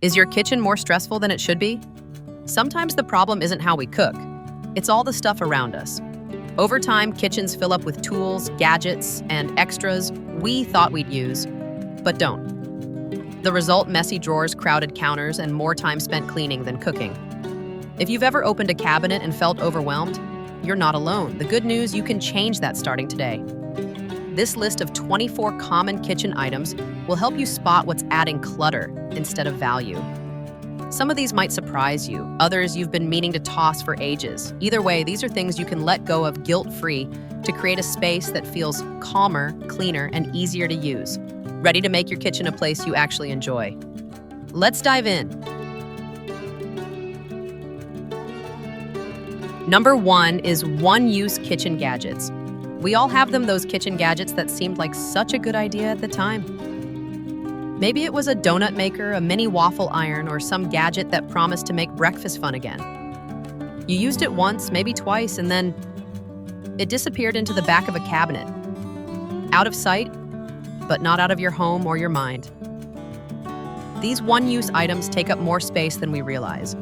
Is your kitchen more stressful than it should be? Sometimes the problem isn't how we cook. It's all the stuff around us. Over time, kitchens fill up with tools, gadgets, and extras we thought we'd use, but don't. The result: messy drawers, crowded counters, and more time spent cleaning than cooking. If you've ever opened a cabinet and felt overwhelmed, you're not alone. The good news: you can change that starting today. This list of 24 common kitchen items will help you spot what's adding clutter instead of value. Some of these might surprise you, others you've been meaning to toss for ages. Either way, these are things you can let go of guilt-free to create a space that feels calmer, cleaner, and easier to use. Ready to make your kitchen a place you actually enjoy? Let's dive in. Number 1 is one-use kitchen gadgets. We all have them, those kitchen gadgets that seemed like such a good idea at the time. Maybe it was a donut maker, a mini waffle iron, or some gadget that promised to make breakfast fun again. You used it once, maybe twice, and then it disappeared into the back of a cabinet. Out of sight, but not out of your home or your mind. These one-use items take up more space than we realize.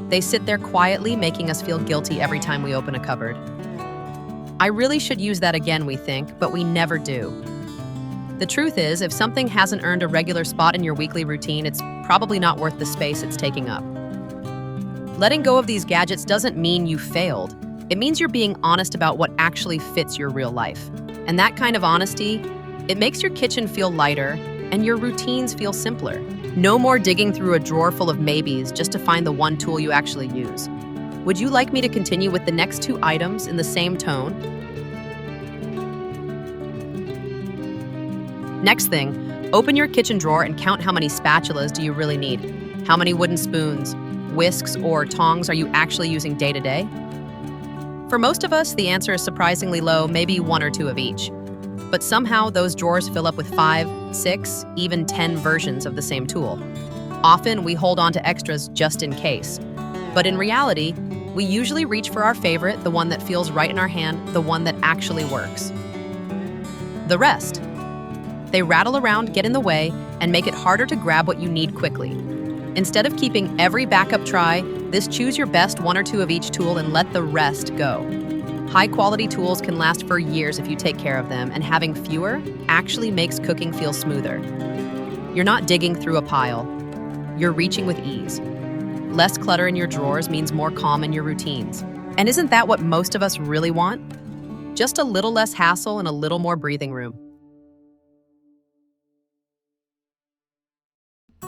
They sit there quietly, making us feel guilty every time we open a cupboard. I really should use that again, we think, but we never do. The truth is, if something hasn't earned a regular spot in your weekly routine, it's probably not worth the space it's taking up. Letting go of these gadgets doesn't mean you failed. It means you're being honest about what actually fits your real life. And that kind of honesty, it makes your kitchen feel lighter and your routines feel simpler. No more digging through a drawer full of maybes just to find the one tool you actually use. Would you like me to continue with the next 2 items in the same tone? Next thing, open your kitchen drawer and count how many spatulas do you really need. How many wooden spoons, whisks, or tongs are you actually using day to day? For most of us, the answer is surprisingly low, maybe 1 or 2 of each. But somehow those drawers fill up with 5, 6, even 10 versions of the same tool. Often we hold on to extras just in case. But in reality, we usually reach for our favorite, the one that feels right in our hand, the one that actually works. The rest. They rattle around, get in the way, and make it harder to grab what you need quickly. Instead of keeping every backup try, choose your best 1 or 2 of each tool and let the rest go. High-quality tools can last for years if you take care of them, and having fewer actually makes cooking feel smoother. You're not digging through a pile. You're reaching with ease. Less clutter in your drawers means more calm in your routines. And isn't that what most of us really want? Just a little less hassle and a little more breathing room.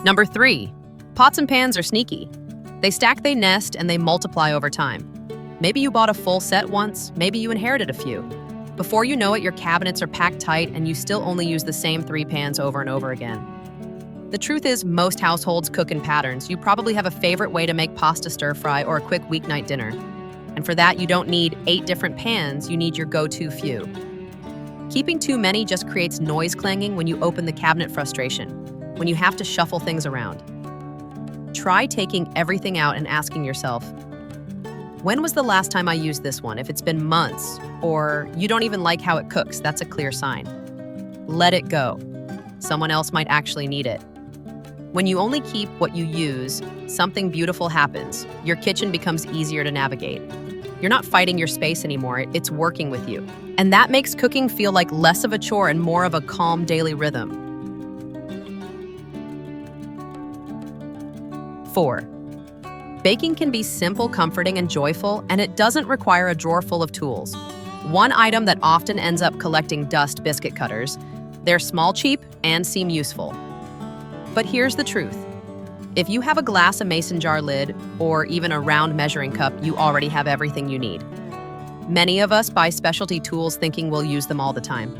Number 3, pots and pans are sneaky. They stack, they nest, and they multiply over time. Maybe you bought a full set once, maybe you inherited a few. Before you know it, your cabinets are packed tight and you still only use the same 3 pans over and over again. The truth is, most households cook in patterns. You probably have a favorite way to make pasta stir-fry or a quick weeknight dinner. And for that, you don't need 8 different pans, you need your go-to few. Keeping too many just creates noise clanging when you open the cabinet, frustration, when you have to shuffle things around. Try taking everything out and asking yourself, when was the last time I used this one? If it's been months, or you don't even like how it cooks, that's a clear sign. Let it go. Someone else might actually need it. When you only keep what you use, something beautiful happens. Your kitchen becomes easier to navigate. You're not fighting your space anymore, it's working with you. And that makes cooking feel like less of a chore and more of a calm daily rhythm. 4. Baking can be simple, comforting, and joyful, and it doesn't require a drawer full of tools. One item that often ends up collecting dust: biscuit cutters. They're small, cheap, and seem useful. But here's the truth. If you have a glass, a mason jar lid, or even a round measuring cup, you already have everything you need. Many of us buy specialty tools thinking we'll use them all the time.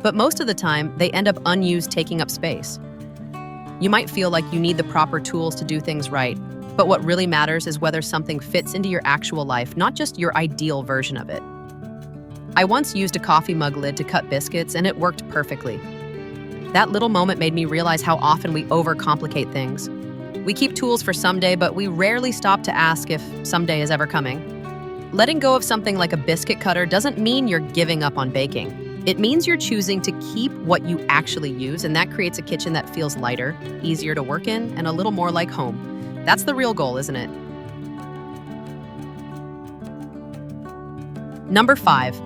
But most of the time, they end up unused, taking up space. You might feel like you need the proper tools to do things right, but what really matters is whether something fits into your actual life, not just your ideal version of it. I once used a coffee mug lid to cut biscuits, and it worked perfectly. That little moment made me realize how often we overcomplicate things. We keep tools for someday, but we rarely stop to ask if someday is ever coming. Letting go of something like a biscuit cutter doesn't mean you're giving up on baking. It means you're choosing to keep what you actually use, and that creates a kitchen that feels lighter, easier to work in, and a little more like home. That's the real goal, isn't it? Number 5.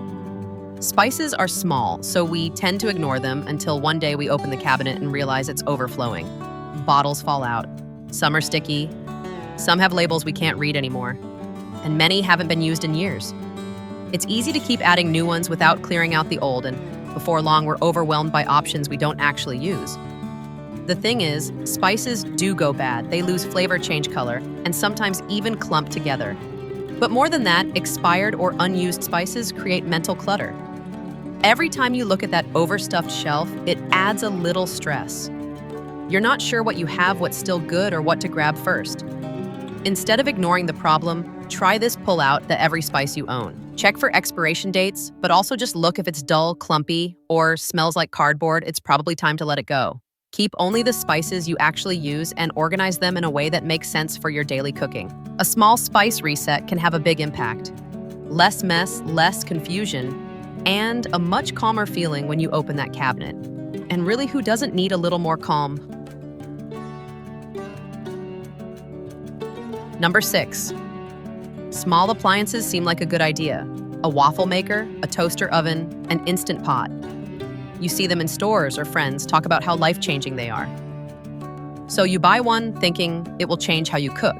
Spices are small, so we tend to ignore them until one day we open the cabinet and realize it's overflowing. Bottles fall out. Some are sticky. Some have labels we can't read anymore. And many haven't been used in years. It's easy to keep adding new ones without clearing out the old, and before long we're overwhelmed by options we don't actually use. The thing is, spices do go bad. They lose flavor, change color, and sometimes even clump together. But more than that, expired or unused spices create mental clutter. Every time you look at that overstuffed shelf, it adds a little stress. You're not sure what you have, what's still good, or what to grab first. Instead of ignoring the problem, try this pull-out that every spice you own. Check for expiration dates, but also just look if it's dull, clumpy, or smells like cardboard. It's probably time to let it go. Keep only the spices you actually use and organize them in a way that makes sense for your daily cooking. A small spice reset can have a big impact. Less mess, less confusion, and a much calmer feeling when you open that cabinet. And really, who doesn't need a little more calm? Number 6. Small appliances seem like a good idea. A waffle maker, a toaster oven, an instant pot. You see them in stores or friends talk about how life-changing they are. So you buy one thinking it will change how you cook.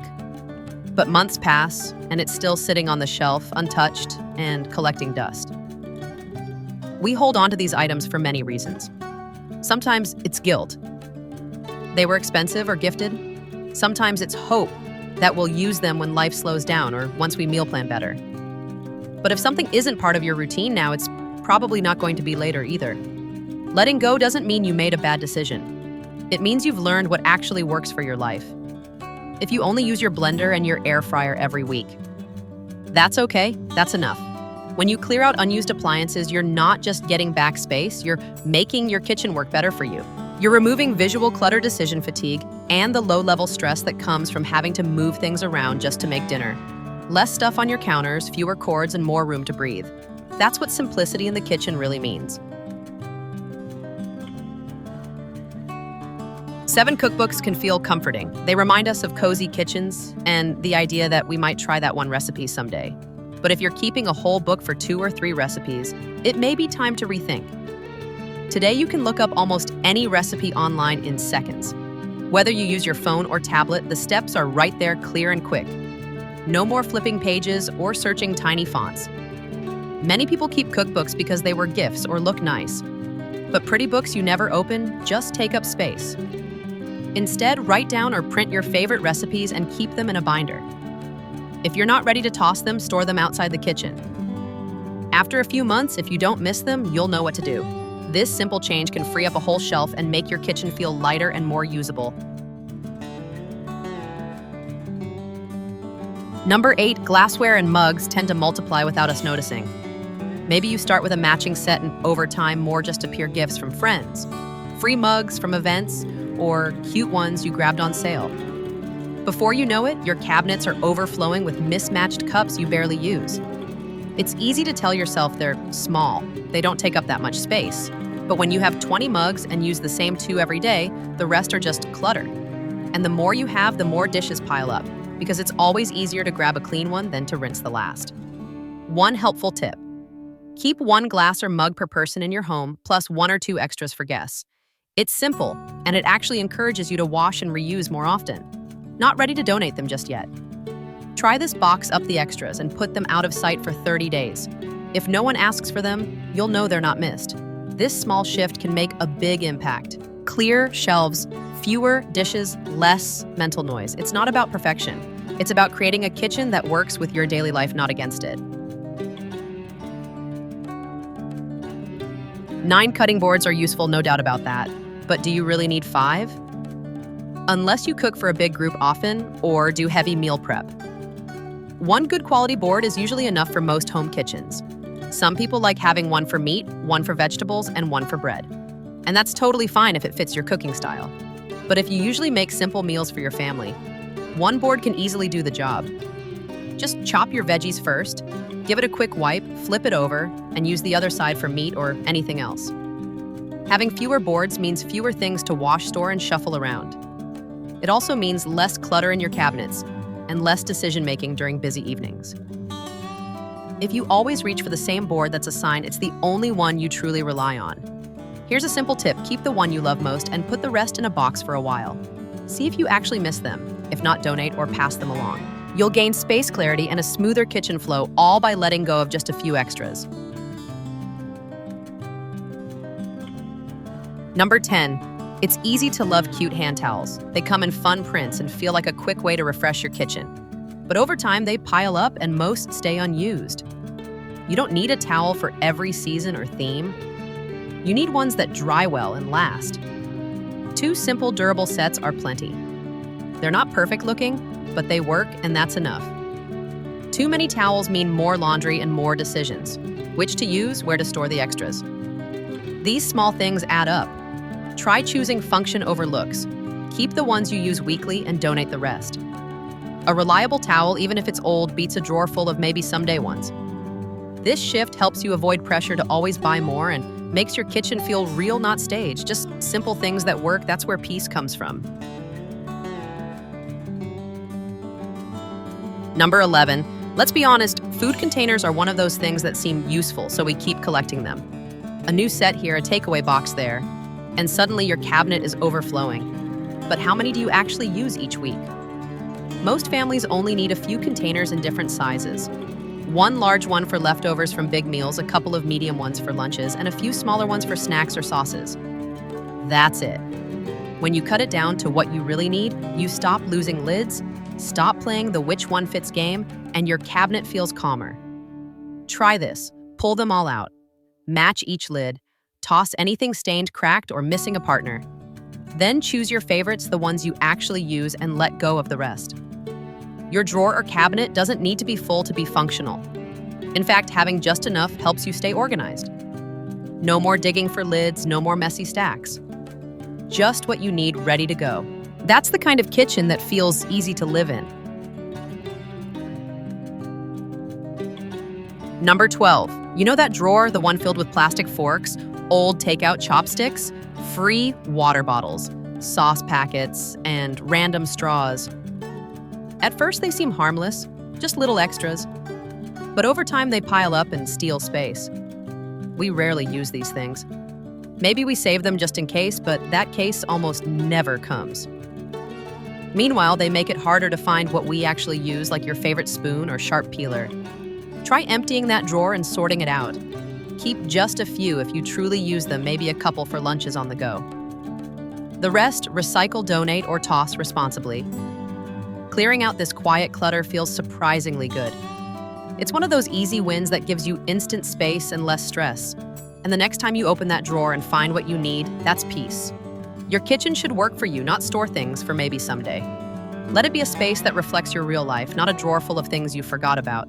But months pass, and it's still sitting on the shelf, untouched and collecting dust. We hold on to these items for many reasons. Sometimes it's guilt. They were expensive or gifted. Sometimes it's hope that we'll use them when life slows down or once we meal plan better. But if something isn't part of your routine now, it's probably not going to be later either. Letting go doesn't mean you made a bad decision. It means you've learned what actually works for your life. If you only use your blender and your air fryer every week, that's okay, that's enough. When you clear out unused appliances, you're not just getting back space, you're making your kitchen work better for you. You're removing visual clutter, decision fatigue, and the low-level stress that comes from having to move things around just to make dinner. Less stuff on your counters, fewer cords, and more room to breathe. That's what simplicity in the kitchen really means. 7 cookbooks can feel comforting. They remind us of cozy kitchens and the idea that we might try that one recipe someday. But if you're keeping a whole book for 2 or 3 recipes, it may be time to rethink. Today, you can look up almost any recipe online in seconds. Whether you use your phone or tablet, the steps are right there, clear and quick. No more flipping pages or searching tiny fonts. Many people keep cookbooks because they were gifts or look nice. But pretty books you never open just take up space. Instead, write down or print your favorite recipes and keep them in a binder. If you're not ready to toss them, store them outside the kitchen. After a few months, if you don't miss them, you'll know what to do. This simple change can free up a whole shelf and make your kitchen feel lighter and more usable. Number 8, glassware and mugs tend to multiply without us noticing. Maybe you start with a matching set and over time more just appear gifts from friends, free mugs from events, or cute ones you grabbed on sale. Before you know it, your cabinets are overflowing with mismatched cups you barely use. It's easy to tell yourself they're small, they don't take up that much space. But when you have 20 mugs and use the same 2 every day, the rest are just clutter. And the more you have, the more dishes pile up, because it's always easier to grab a clean one than to rinse the last. One helpful tip: keep 1 glass or mug per person in your home, plus 1 or 2 extras for guests. It's simple, and it actually encourages you to wash and reuse more often. Not ready to donate them just yet. Try this: box up the extras and put them out of sight for 30 days. If no one asks for them, you'll know they're not missed. This small shift can make a big impact. Clear shelves, fewer dishes, less mental noise. It's not about perfection. It's about creating a kitchen that works with your daily life, not against it. 9 cutting boards are useful, no doubt about that. But do you really need 5? Unless you cook for a big group often or do heavy meal prep. 1 good quality board is usually enough for most home kitchens. Some people like having 1 for meat, 1 for vegetables, and 1 for bread. And that's totally fine if it fits your cooking style. But if you usually make simple meals for your family, 1 board can easily do the job. Just chop your veggies first, give it a quick wipe, flip it over, and use the other side for meat or anything else. Having fewer boards means fewer things to wash, store, and shuffle around. It also means less clutter in your cabinets and less decision-making during busy evenings. If you always reach for the same board that's assigned, it's the only one you truly rely on. Here's a simple tip: keep the one you love most and put the rest in a box for a while. See if you actually miss them. If not, donate or pass them along. You'll gain space clarity and a smoother kitchen flow, all by letting go of just a few extras. Number 10. It's easy to love cute hand towels. They come in fun prints and feel like a quick way to refresh your kitchen. But over time, they pile up and most stay unused. You don't need a towel for every season or theme. You need ones that dry well and last. 2 simple, durable sets are plenty. They're not perfect looking, but they work, and that's enough. Too many towels mean more laundry and more decisions. Which to use, where to store the extras. These small things add up. Try choosing function over looks. Keep the ones you use weekly and donate the rest. A reliable towel, even if it's old, beats a drawer full of maybe someday ones. This shift helps you avoid pressure to always buy more and makes your kitchen feel real, not staged. Just simple things that work, that's where peace comes from. Number 11. Let's be honest, food containers are one of those things that seem useful, so we keep collecting them. A new set here, a takeaway box there, and suddenly your cabinet is overflowing. But how many do you actually use each week? Most families only need a few containers in different sizes. One large one for leftovers from big meals, a couple of medium ones for lunches, and a few smaller ones for snacks or sauces. That's it. When you cut it down to what you really need, you stop losing lids, stop playing the which one fits game, and your cabinet feels calmer. Try this. Pull them all out. Match each lid. Toss anything stained, cracked, or missing a partner. Then choose your favorites, the ones you actually use, and let go of the rest. Your drawer or cabinet doesn't need to be full to be functional. In fact, having just enough helps you stay organized. No more digging for lids, no more messy stacks. Just what you need ready to go. That's the kind of kitchen that feels easy to live in. Number 12. You know that drawer, the one filled with plastic forks, old takeout chopsticks, free water bottles, sauce packets, and random straws? At first, they seem harmless, just little extras. But over time, they pile up and steal space. We rarely use these things. Maybe we save them just in case, but that case almost never comes. Meanwhile, they make it harder to find what we actually use, like your favorite spoon or sharp peeler. Try emptying that drawer and sorting it out. Keep just a few if you truly use them, maybe a couple for lunches on the go. The rest, recycle, donate, or toss responsibly. Clearing out this quiet clutter feels surprisingly good. It's one of those easy wins that gives you instant space and less stress. And the next time you open that drawer and find what you need, that's peace. Your kitchen should work for you, not store things for maybe someday. Let it be a space that reflects your real life, not a drawer full of things you forgot about.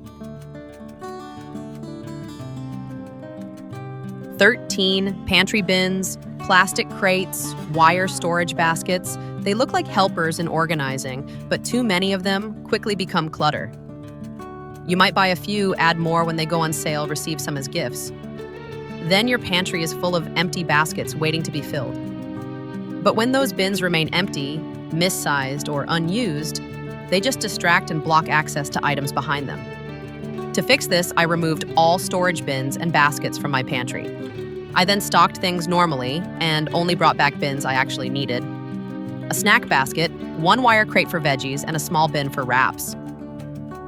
13. Pantry bins, plastic crates, wire storage baskets. They look like helpers in organizing, but too many of them quickly become clutter. You might buy a few, add more when they go on sale, receive some as gifts. Then your pantry is full of empty baskets waiting to be filled. But when those bins remain empty, missized, or unused, they just distract and block access to items behind them. To fix this, I removed all storage bins and baskets from my pantry. I then stocked things normally and only brought back bins I actually needed. A snack basket, one wire crate for veggies, and a small bin for wraps.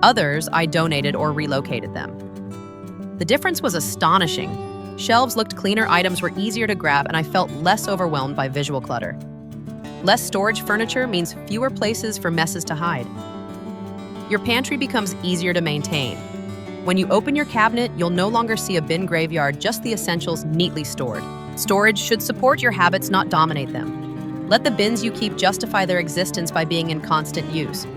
Others, I donated or relocated them. The difference was astonishing. Shelves looked cleaner, items were easier to grab, and I felt less overwhelmed by visual clutter. Less storage furniture means fewer places for messes to hide. Your pantry becomes easier to maintain. When you open your cabinet, you'll no longer see a bin graveyard, just the essentials neatly stored. Storage should support your habits, not dominate them. Let the bins you keep justify their existence by being in constant use.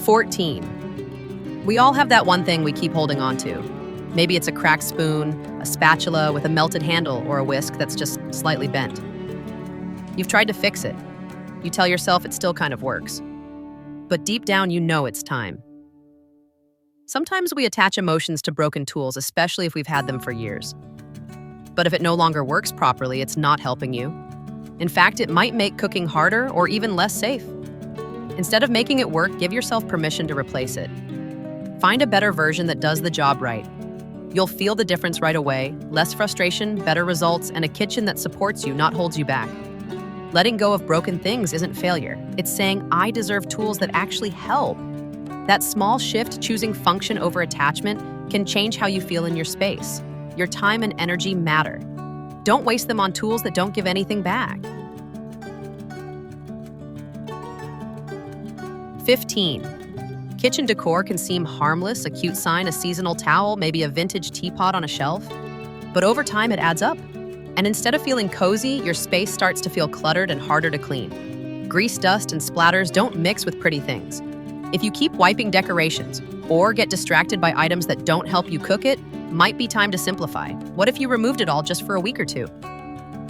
14. We all have that one thing we keep holding on to. Maybe it's a cracked spoon, a spatula with a melted handle, or a whisk that's just slightly bent. You've tried to fix it. You tell yourself it still kind of works. but deep down you know it's time. Sometimes we attach emotions to broken tools, especially if we've had them for years. But if it no longer works properly, it's not helping you. In fact, it might make cooking harder or even less safe. Instead of making it work, give yourself permission to replace it. Find a better version that does the job right. You'll feel the difference right away: less frustration, better results, and a kitchen that supports you, not holds you back. Letting go of broken things isn't failure. It's saying, I deserve tools that actually help. That small shift, choosing function over attachment, can change how you feel in your space. Your time and energy matter. Don't waste them on tools that don't give anything back. 15. Kitchen decor can seem harmless: a cute sign, a seasonal towel, maybe a vintage teapot on a shelf. But over time, it adds up. And instead of feeling cozy, your space starts to feel cluttered and harder to clean. Grease, dust, and splatters don't mix with pretty things. If you keep wiping decorations or get distracted by items that don't help you cook, it might be time to simplify. What if you removed it all just for a week or two?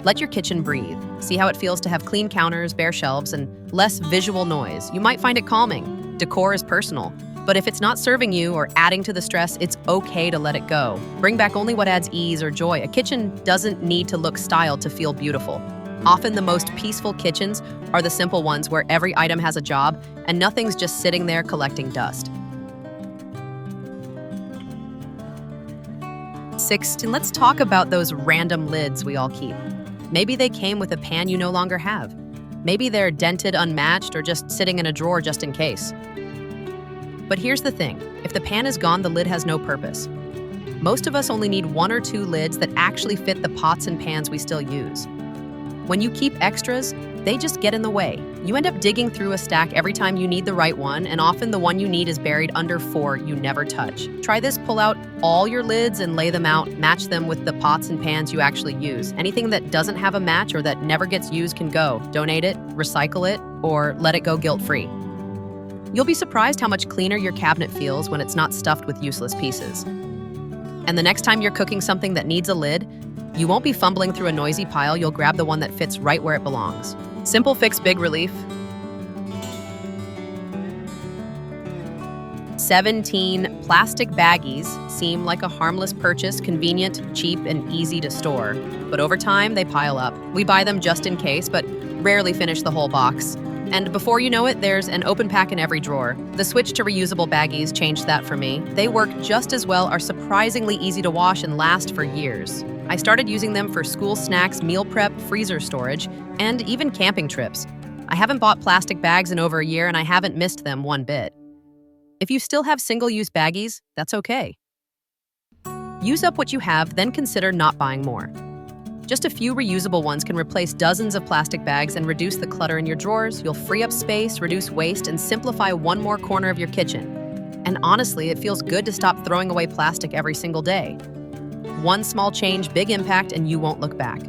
Let your kitchen breathe. See how it feels to have clean counters, bare shelves, and less visual noise. You might find it calming. Decor is personal, but if it's not serving you or adding to the stress, it's okay to let it go. Bring back only what adds ease or joy. A kitchen doesn't need to look styled to feel beautiful. Often the most peaceful kitchens are the simple ones where every item has a job and nothing's just sitting there collecting dust. 16. Let's talk about those random lids we all keep. Maybe they came with a pan you no longer have. Maybe they're dented, unmatched, or just sitting in a drawer just in case. But here's the thing: if the pan is gone, the lid has no purpose. Most of us only need 1 or 2 lids that actually fit the pots and pans we still use. When you keep extras, they just get in the way. You end up digging through a stack every time you need the right one, and often the one you need is buried under 4 you never touch. Try this: pull out all your lids and lay them out. Match them with the pots and pans you actually use. Anything that doesn't have a match or that never gets used can go. Donate it, recycle it, or let it go guilt-free. You'll be surprised how much cleaner your cabinet feels when it's not stuffed with useless pieces. And the next time you're cooking something that needs a lid, you won't be fumbling through a noisy pile. You'll grab the one that fits right where it belongs. Simple fix, big relief. 17. Plastic baggies seem like a harmless purchase: convenient, cheap, and easy to store. But over time, they pile up. We buy them just in case, but rarely finish the whole box. And before you know it, there's an open pack in every drawer. The switch to reusable baggies changed that for me. They work just as well, are surprisingly easy to wash, and last for years. I started using them for school snacks, meal prep, freezer storage, and even camping trips. I haven't bought plastic bags in over a year, and I haven't missed them one bit. If you still have single-use baggies, that's okay. Use up what you have, then consider not buying more. Just a few reusable ones can replace dozens of plastic bags and reduce the clutter in your drawers. You'll free up space, reduce waste, and simplify one more corner of your kitchen. And honestly, it feels good to stop throwing away plastic every single day. One small change, big impact, and you won't look back.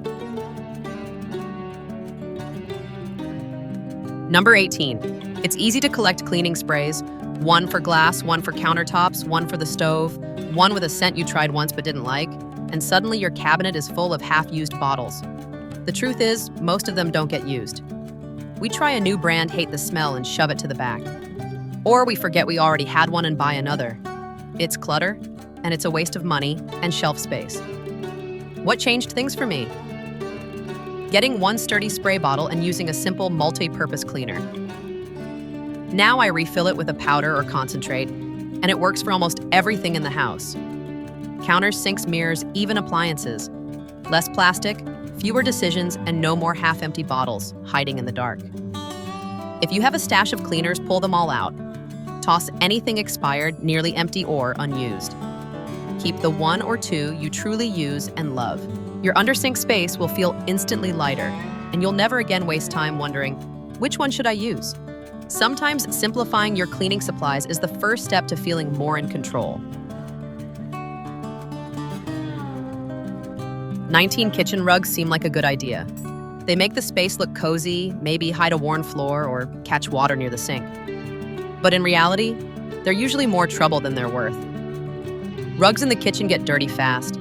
Number 18. It's easy to collect cleaning sprays. 1 for glass, 1 for countertops, 1 for the stove, 1 with a scent you tried once but didn't like, and suddenly your cabinet is full of half-used bottles. The truth is, most of them don't get used. We try a new brand, hate the smell, and shove it to the back. Or we forget we already had one and buy another. It's clutter, and it's a waste of money and shelf space. What changed things for me? Getting 1 sturdy spray bottle and using a simple multi-purpose cleaner. Now I refill it with a powder or concentrate, and it works for almost everything in the house. Counters, sinks, mirrors, even appliances. Less plastic, fewer decisions, and no more half-empty bottles hiding in the dark. If you have a stash of cleaners, pull them all out. Toss anything expired, nearly empty, or unused. Keep the 1 or 2 you truly use and love. Your undersink space will feel instantly lighter, and you'll never again waste time wondering, which one should I use? Sometimes simplifying your cleaning supplies is the first step to feeling more in control. 19. Kitchen rugs seem like a good idea. They make the space look cozy, maybe hide a worn floor or catch water near the sink. But in reality, they're usually more trouble than they're worth. Rugs in the kitchen get dirty fast.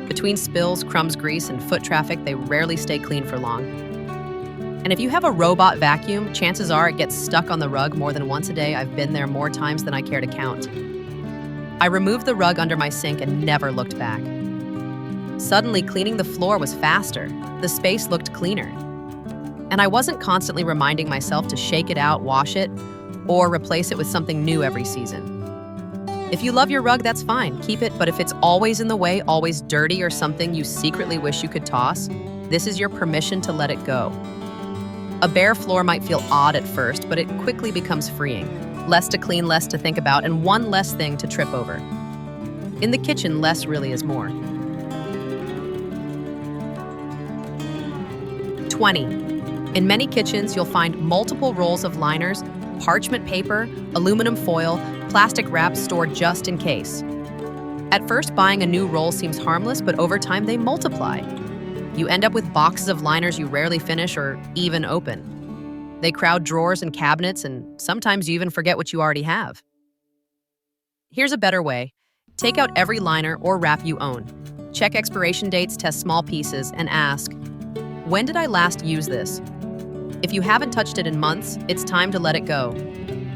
Between spills, crumbs, grease, and foot traffic, they rarely stay clean for long. And if you have a robot vacuum, chances are it gets stuck on the rug more than once a day. I've been there more times than I care to count. I removed the rug under my sink and never looked back. Suddenly, cleaning the floor was faster. The space looked cleaner. And I wasn't constantly reminding myself to shake it out, wash it, or replace it with something new every season. If you love your rug, that's fine, keep it, but if it's always in the way, always dirty, or something you secretly wish you could toss, this is your permission to let it go. A bare floor might feel odd at first, but it quickly becomes freeing. Less to clean, less to think about, and one less thing to trip over. In the kitchen, less really is more. 20. In many kitchens, you'll find multiple rolls of liners, parchment paper, aluminum foil, plastic wrap stored just in case. At first, buying a new roll seems harmless, but over time they multiply. You end up with boxes of liners you rarely finish or even open. They crowd drawers and cabinets, and sometimes you even forget what you already have. Here's a better way. Take out every liner or wrap you own. Check expiration dates, test small pieces, and ask, when did I last use this? If you haven't touched it in months, it's time to let it go.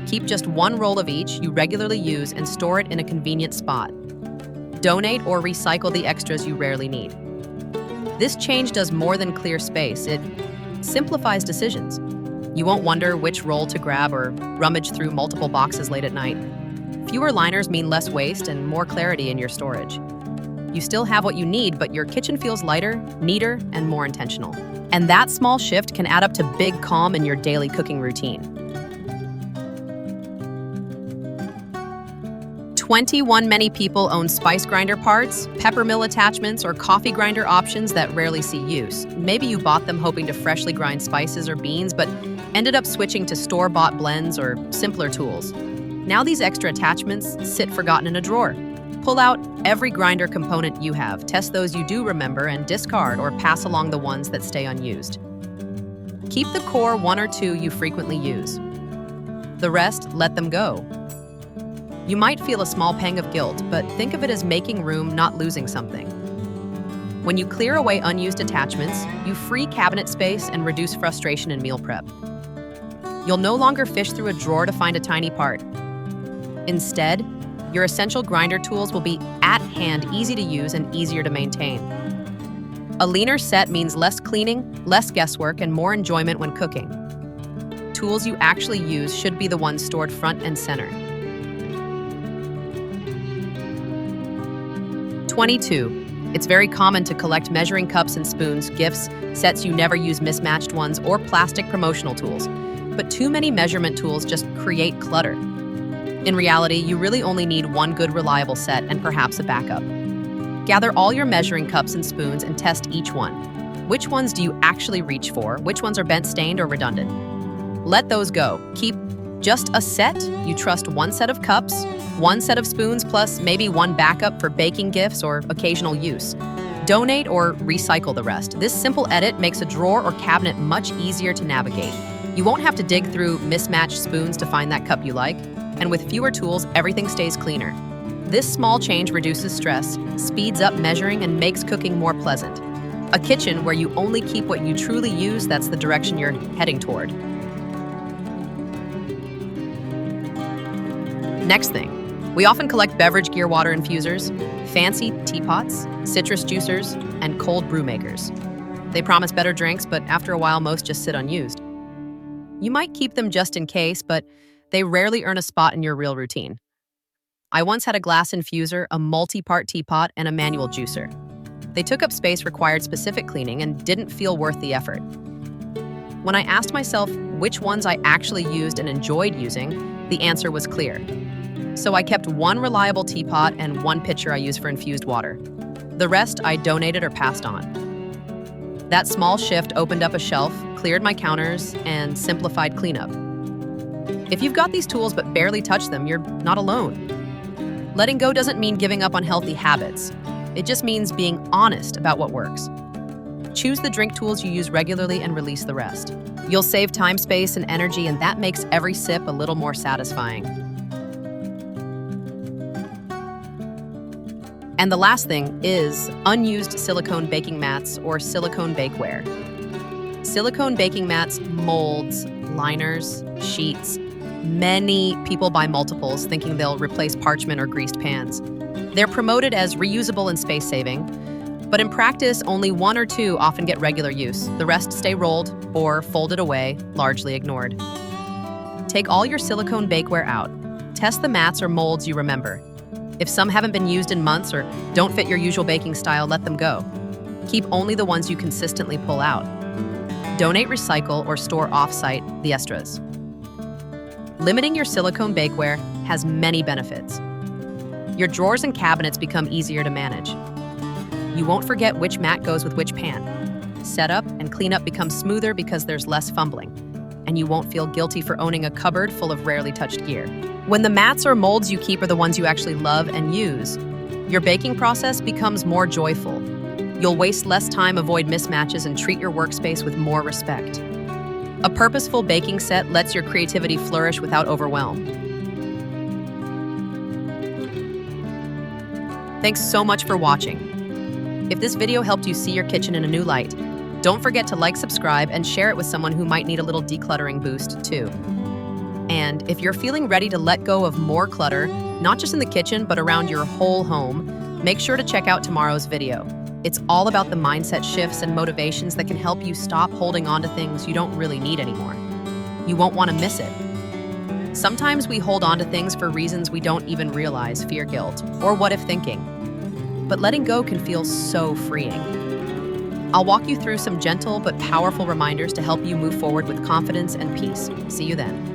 Keep just one roll of each you regularly use and store it in a convenient spot. Donate or recycle the extras you rarely need. This change does more than clear space. It simplifies decisions. You won't wonder which roll to grab or rummage through multiple boxes late at night. Fewer liners mean less waste and more clarity in your storage. You still have what you need, but your kitchen feels lighter, neater, and more intentional. And that small shift can add up to big calm in your daily cooking routine. 21. Many people own spice grinder parts, pepper mill attachments, or coffee grinder options that rarely see use. Maybe you bought them hoping to freshly grind spices or beans, but ended up switching to store-bought blends or simpler tools. Now these extra attachments sit forgotten in a drawer. Pull out every grinder component you have, test those you do remember, and discard or pass along the ones that stay unused. Keep the core one or two you frequently use. The rest, let them go. You might feel a small pang of guilt, but think of it as making room, not losing something. When you clear away unused attachments, you free cabinet space and reduce frustration in meal prep. You'll no longer fish through a drawer to find a tiny part. Instead, your essential grinder tools will be at hand, easy to use, and easier to maintain. A leaner set means less cleaning, less guesswork, and more enjoyment when cooking. Tools you actually use should be the ones stored front and center. 22. It's very common to collect measuring cups and spoons, gifts, sets you never use, mismatched ones, or plastic promotional tools. But too many measurement tools just create clutter. In reality, you really only need one good, reliable set and perhaps a backup. Gather all your measuring cups and spoons and test each one. Which ones do you actually reach for? Which ones are bent, stained, or redundant? Let those go. Keep just a set. You trust one set of cups, one set of spoons, plus maybe one backup for baking gifts or occasional use. Donate or recycle the rest. This simple edit makes a drawer or cabinet much easier to navigate. You won't have to dig through mismatched spoons to find that cup you like. And with fewer tools, everything stays cleaner. This small change reduces stress, speeds up measuring, and makes cooking more pleasant. A kitchen where you only keep what you truly use, that's the direction you're heading toward. Next thing, we often collect beverage gear water infusers, fancy teapots, citrus juicers, and cold brew makers. They promise better drinks, but after a while, most just sit unused. You might keep them just in case, but they rarely earn a spot in your real routine. I once had a glass infuser, a multi-part teapot, and a manual juicer. They took up space, required specific cleaning, and didn't feel worth the effort. When I asked myself which ones I actually used and enjoyed using, the answer was clear. So I kept one reliable teapot and one pitcher I use for infused water. The rest I donated or passed on. That small shift opened up a shelf, cleared my counters, and simplified cleanup. If you've got these tools but barely touch them, you're not alone. Letting go doesn't mean giving up on healthy habits. It just means being honest about what works. Choose the drink tools you use regularly and release the rest. You'll save time, space, and energy, and that makes every sip a little more satisfying. And the last thing is unused silicone baking mats or silicone bakeware. Silicone baking mats, molds, liners, sheets. Many people buy multiples thinking they'll replace parchment or greased pans. They're promoted as reusable and space-saving, but in practice, only one or two often get regular use. The rest stay rolled or folded away, largely ignored. Take all your silicone bakeware out. Test the mats or molds you remember. If some haven't been used in months or don't fit your usual baking style, let them go. Keep only the ones you consistently pull out. Donate, recycle, or store off-site the extras. Limiting your silicone bakeware has many benefits. Your drawers and cabinets become easier to manage. You won't forget which mat goes with which pan. Setup and cleanup becomes smoother because there's less fumbling, and you won't feel guilty for owning a cupboard full of rarely touched gear. When the mats or molds you keep are the ones you actually love and use, your baking process becomes more joyful. You'll waste less time, avoid mismatches, and treat your workspace with more respect. A purposeful baking set lets your creativity flourish without overwhelm. Thanks so much for watching. If this video helped you see your kitchen in a new light, don't forget to like, subscribe, and share it with someone who might need a little decluttering boost too. And if you're feeling ready to let go of more clutter, not just in the kitchen, but around your whole home, make sure to check out tomorrow's video. It's all about the mindset shifts and motivations that can help you stop holding on to things you don't really need anymore. You won't want to miss it. Sometimes we hold on to things for reasons we don't even realize, fear, guilt, or what-if thinking. But letting go can feel so freeing. I'll walk you through some gentle but powerful reminders to help you move forward with confidence and peace. See you then.